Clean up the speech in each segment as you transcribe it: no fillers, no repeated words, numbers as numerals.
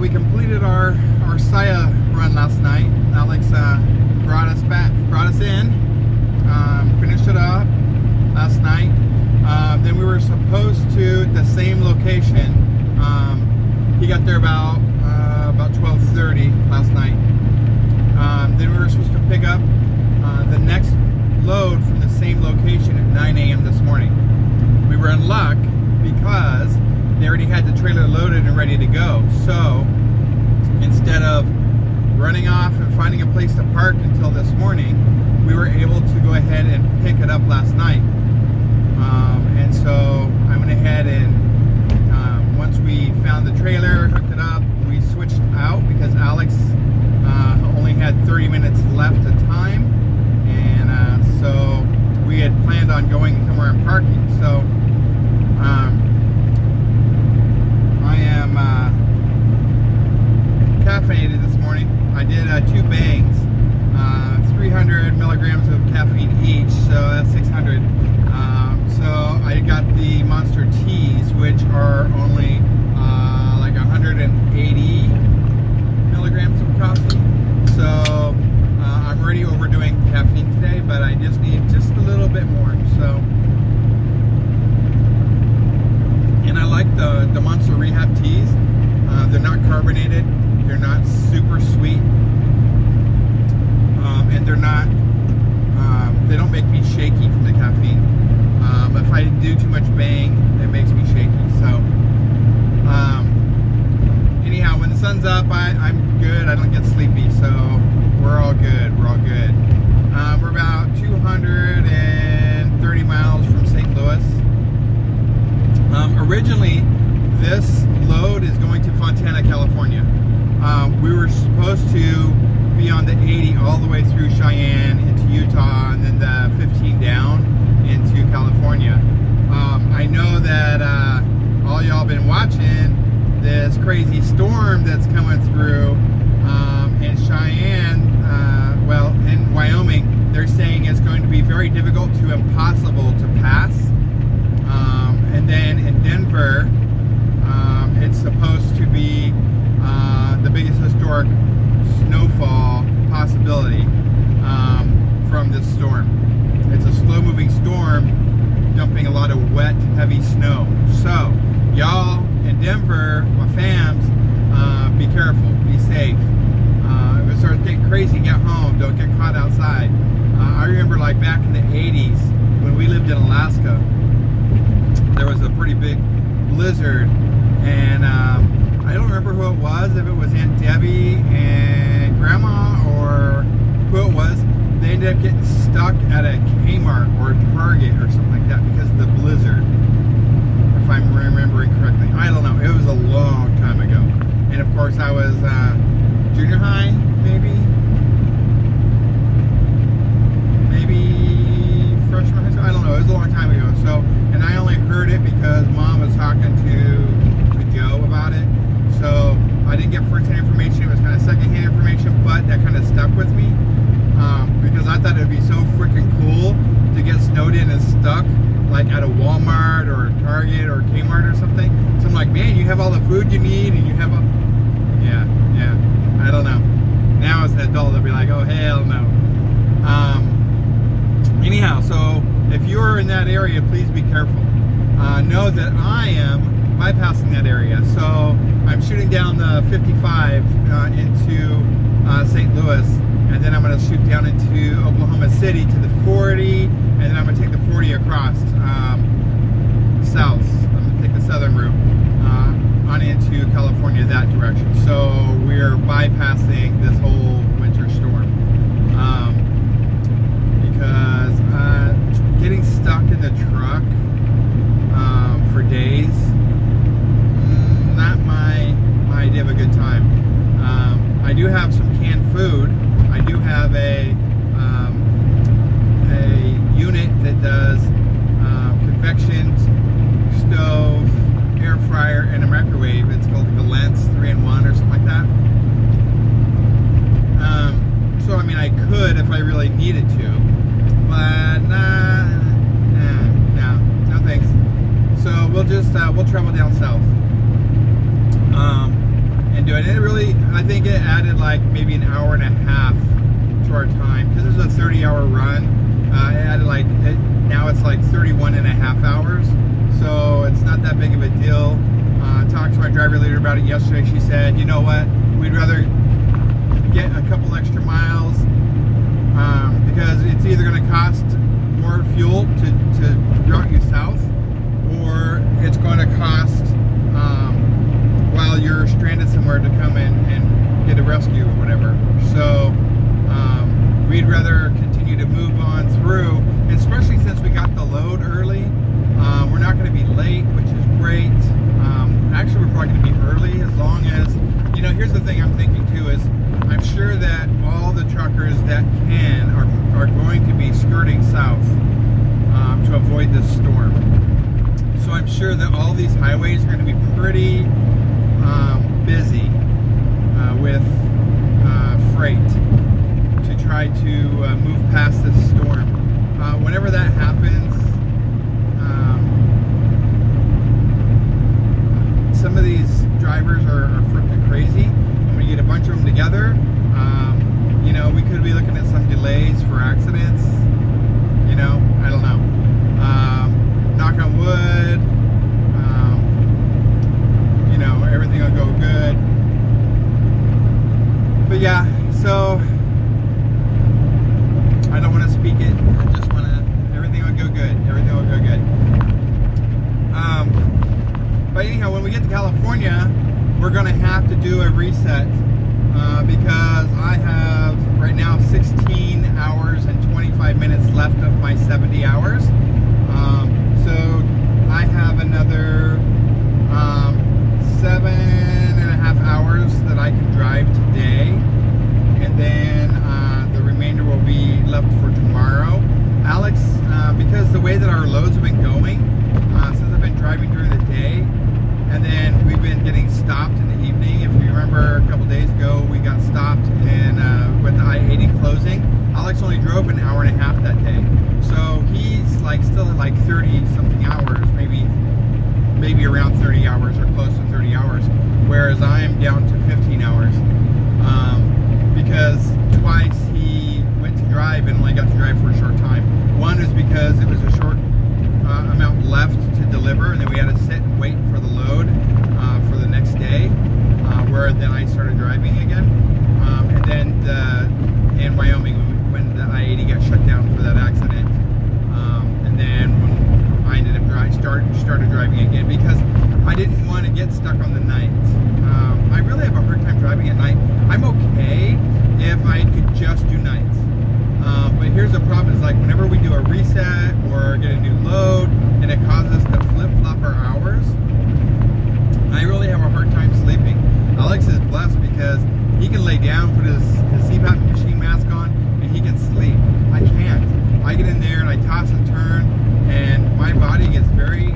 we completed our Saya run last night. Alex brought us in, finished it up last night. Then we were supposed to at the same location. He got there about 12:30 last night. Then we were supposed to pick up the next load from the same location at 9 a.m. this morning. We were in luck because they already had the trailer loaded and ready to go. So instead of running off and finding a place to park until this morning, we were able to go ahead and pick it up last night. And so I went ahead and once we found the trailer, hooked it up, we switched out because Alex only had 30 minutes left of time, and so we had planned on going somewhere and parking. So I am caffeinated this morning. I did 2 bangs, 300 milligrams of caffeine each, so that's 600. So I got the Monster Teas, which are only like 180 milligrams of coffee. So I'm already overdoing caffeine today, but I just need just a little bit more. So, and I like the Monster Rehab Teas. They're not carbonated, they're not super sweet, and they're not they don't make me shaky from the caffeine. If I do too much bang, it makes me shaky. So anyhow, when the sun's up, I'm good. I don't get sleepy, so we're all good. We're all good. We're about 230 miles from St. Louis. Originally, this load is going to Fontana, California. We were supposed to be on the 80 all the way through Cheyenne into Utah, and then the 15 down into California. I know that all y'all been watching this crazy storm that's coming through in Cheyenne, well, in Wyoming. They're saying it's going to be very difficult to impossible to pass. And then in Denver, it's supposed to be the biggest historic snowfall possibility from this storm. It's a slow-moving storm dumping a lot of wet, heavy snow. So, y'all in Denver, my fams, be careful, be safe. If it starts getting crazy, get home. Don't get caught outside. I remember like back in the 80s when we lived in Alaska, there was a pretty big blizzard, and I don't remember who it was, if it was Aunt Debbie and Grandma or who it was. They ended up getting stuck at a Kmart or a Target or something like that because of the blizzard, if I'm remembering correctly. I don't know. It was a long time ago. And of course I was junior high, maybe freshman high school. I don't know. It was a long time ago. So, and I only heard it because Mom was talking to Joe about it. So I didn't get first-hand information. It was kind of second-hand information, but that kind of stuck with me. Because I thought it would be so freaking cool to get snowed in and stuck like at a Walmart or a Target or Kmart or something. So I'm like, man, you have all the food you need and you have a... Yeah, I don't know. Now as an adult, they'll be like, oh, hell no. Anyhow, so if you're in that area, please be careful. Know that I am bypassing that area. So I'm shooting down the 55 into St. Louis. And then I'm going to shoot down into Oklahoma City to the 40, and then I'm going to take the 40 across south. I'm going to take the southern route on into California that direction. So we're bypassing this whole winter storm because getting stuck in the truck for days, not my idea of a good time. I do have some canned food. I do have a unit that does convection stove, air fryer, and a microwave. It's called the Lens 3-in-1 or something like that. So I mean, I could if I really needed to, but no thanks. So we'll just we'll travel down south and do think it added like maybe an hour and a half to our time, because this is a 30-hour run. It added like, now it's like 31 and a half hours, so it's not that big of a deal. Talked to my driver leader about it yesterday. She said, you know what, we'd rather get a couple extra miles, because it's either going to cost more fuel to route you south, or it's going to cost while you're stranded somewhere to come in and get a rescue or whatever. So we'd rather continue to move on through, and especially since we got the load early. We're not going to be late, which is great. Actually, we're probably going to be early, as long as, you know, here's the thing I'm thinking too, is I'm sure that all the truckers that can are going to be skirting south to avoid this storm. So I'm sure that all these highways are going to be pretty busy with freight to try to move past this storm. Whenever that happens, some of these drivers are freaking crazy. When you get a bunch of them together, you know, we could be looking at some delays for accidents. You know, I don't know. Knock on wood. You know, everything will go good. But yeah, so I don't want to speak it. I just want to. Everything will go good. Everything will go good. But anyhow, when we get to California, we're going to have to do a reset, because I have right now 16 hours and 25 minutes left of my 70 hours. So I have another 7.5 hours that I can drive today, and then the remainder will be left for tomorrow. Alex, because the way that our loads have been going, since I've been driving during the day, and then we've been getting stopped in the evening. If you remember, a couple days ago, we got stopped with the I-80 closing. Alex only drove an hour and a half that day. So he's like still at like 30 something hours, maybe around 30 hours or close to 30 hours. Whereas I'm down to 15 hours. Because twice he went to drive and only got to drive for a short time. One is because it was a short amount left to deliver, and then we had to sit and wait for the load for the next day, where then I started driving again. And then in Wyoming, when the I-80 got shut down for that accident, and then when I ended up started driving again, because I didn't want to get stuck on the night. I really have a hard time driving at night. I'm okay if I could just do nights. But here's the problem, is like whenever we do a reset or get a new load and it causes us to flip-flop our hours, I really have a hard time sleeping. Alex is blessed because he can lay down, put his CPAP machine mask on, and he can sleep. I can't. I get in there and I toss and turn, and my body gets very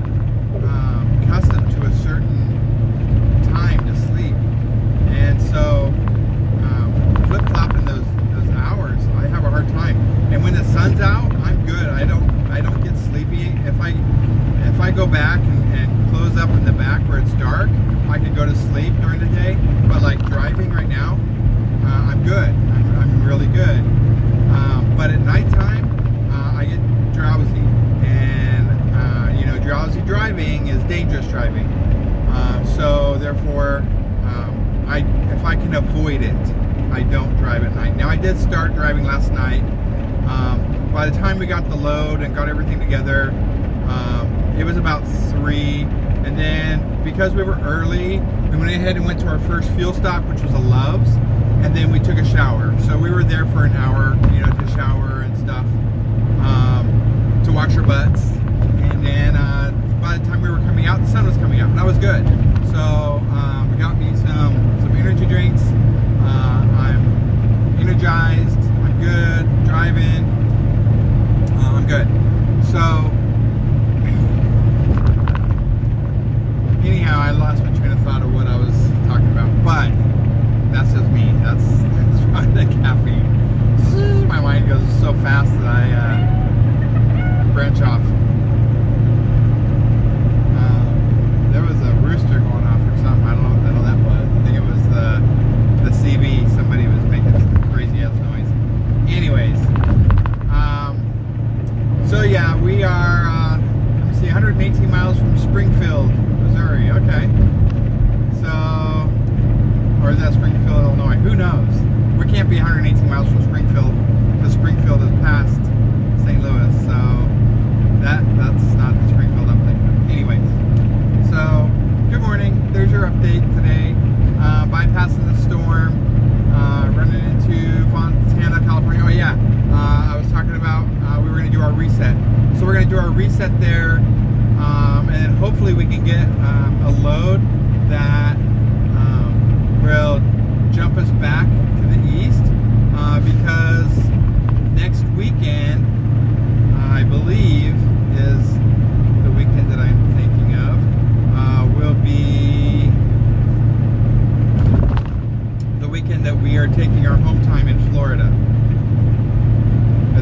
accustomed to a certain time to sleep. And so flip-flopping those hours, I have a hard time. And when the sun's out, I'm good. I don't get sleepy. If I go back and close up in the back where it's dark, I can go to sleep during the day. But like driving right now, I'm good. I'm really good. But at nighttime, I get drowsy, and you know, drowsy driving is dangerous driving. So therefore, if I can avoid it, I don't drive at night. Now, I did start driving last night. By the time we got the load and got everything together, it was about 3. And then because we were early, we went ahead and went to our first fuel stop, which was a Love's, and then we took a shower. So we were there for an hour, you know, to shower and stuff, to wash our butts. And then by the time we were coming out, the sun was coming out, and that was good. So we got me some energy drinks. I'm energized. I'm good. Driving. I'm good. So anyhow, I lost my train of thought of what I was talking about, but that's just me. That's probably the caffeine. My mind goes so fast that I branch off. There was a rooster going off or something. I don't know what that was. or is that Springfield, Illinois? Who knows? We can't be 118 miles from Springfield, because Springfield is past St. Louis, so that's not the Springfield I'm thinking of. Anyways, so good morning. There's your update today. Bypassing the storm, running into Fontana, California. Oh yeah, I was talking about we were going to do our reset. So we're going to do our reset there, and then hopefully we can get a load that will jump us back to the east, because next weekend, I believe, is the weekend that I'm thinking of, will be the weekend that we are taking our home time in Florida.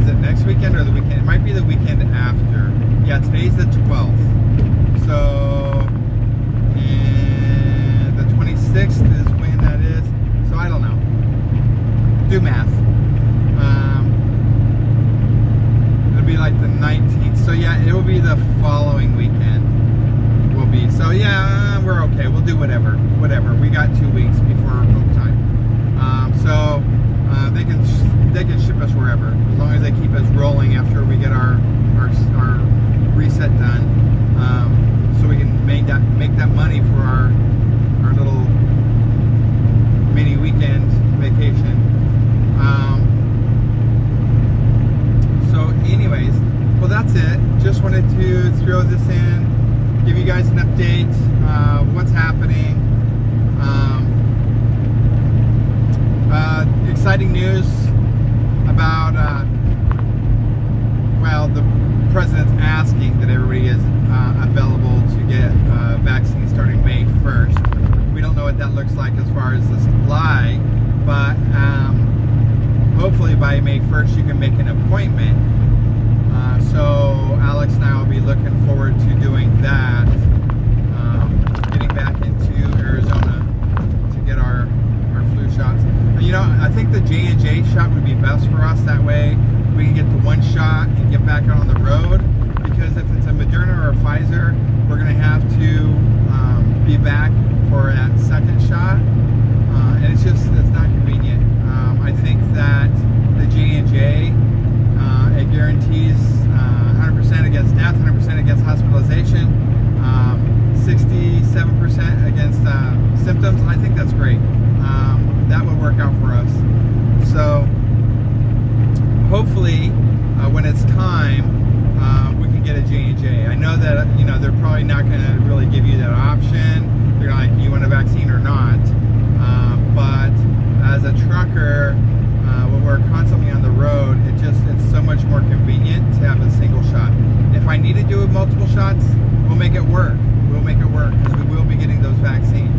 Is it next weekend or the weekend? It might be the weekend after. Yeah, today's the 12th. So, and the 26th is when that is. So I don't know. Do math. It'll be like the 19th. So yeah, it will be the following weekend. Will be. So yeah, we're okay. We'll do whatever. Whatever. We got 2 weeks before home time. So they can ship us wherever, as long as they keep us rolling after we get our reset done, so we can make that money for our little mini weekend vacation. So anyways, well, that's it. Just wanted to throw this in, give you guys an update, what's happening. Exciting news about, well, the president's asking that everybody is available to get vaccines starting May 1st. We don't know what that looks like as far as the supply, but hopefully by May 1st you can make an appointment. So Alex and I will be looking forward to doing that, getting back into Arizona to get our flu shots. You know, I think the J&J shot would be best for us. That way we can get the one shot and get back out on the road, because if it's a Moderna or a Pfizer, we're going to have to be back for that second shot, and it's not convenient. I think that the J&J, it guarantees 100% against death, 100% against hospitalization, 67% against symptoms. I think that's great. That would work out for us. So hopefully when it's time, we can get a J&J. I know that, you know, they're probably not going to really give you that option. They're like, you want a vaccine or not? But as a trucker, when we're constantly on the road, it's so much more convenient to have a single shot. If I need to do multiple shots, we'll make it work. We'll make it work, because we will be getting those vaccines.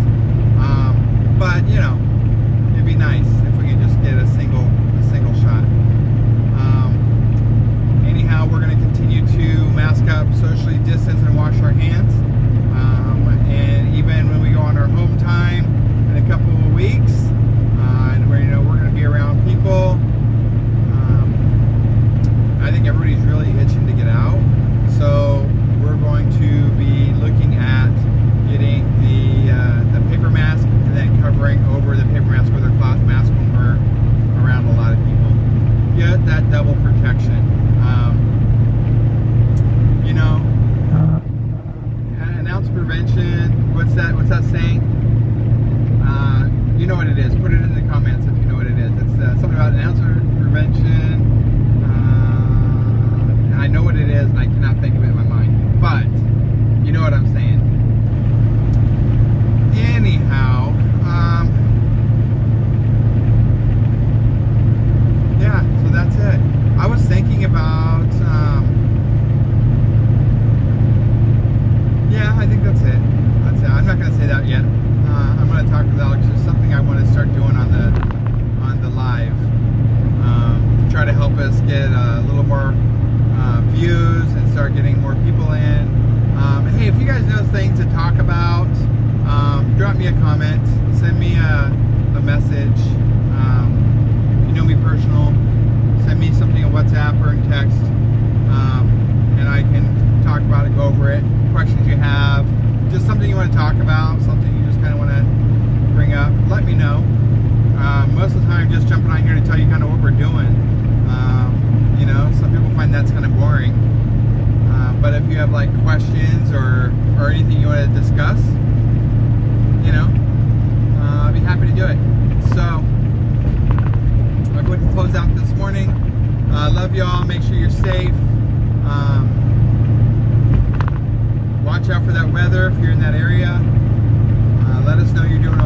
But you know, it'd be nice if we could just get a single shot. Anyhow, we're going to continue to mask up, socially distance, and wash our hands. And even when we go on our home time in a couple of weeks, and we're going to be around people, I think everybody's really itching to get out. So we're going to be looking at getting the paper mask, and then covering over the paper mask with a cloth mask when we're around a lot of people. Get that double protection. You know, an ounce of prevention. What's that saying? You know what it is. Put it in the comments if you know what it is. It's something about an ounce of prevention. I know what it is, and I cannot think of it in my mind. But you know what I'm saying. Anyhow, yeah, so that's it. I was thinking about, yeah, I think that's it. That's it. I'm not going to say that yet. I'm going to talk with Alex. There's something I want to start doing on the live, to try to help us get a little more views and start getting more people in. Hey, if you guys know things to talk about, drop me a comment, send me a message. If you know me personal, send me something on WhatsApp or in text, and I can talk about it, go over it. Questions you have, just something you want to talk about, something you just kind of want to bring up, let me know. you kind of what we're doing. You know, some people find that's kind of boring. But if you have like questions or anything you want to discuss, you know, I'll be happy to do it. So I'm going to close out this morning. Love y'all. Make sure you're safe. Watch out for that weather if you're in that area. Let us know you're doing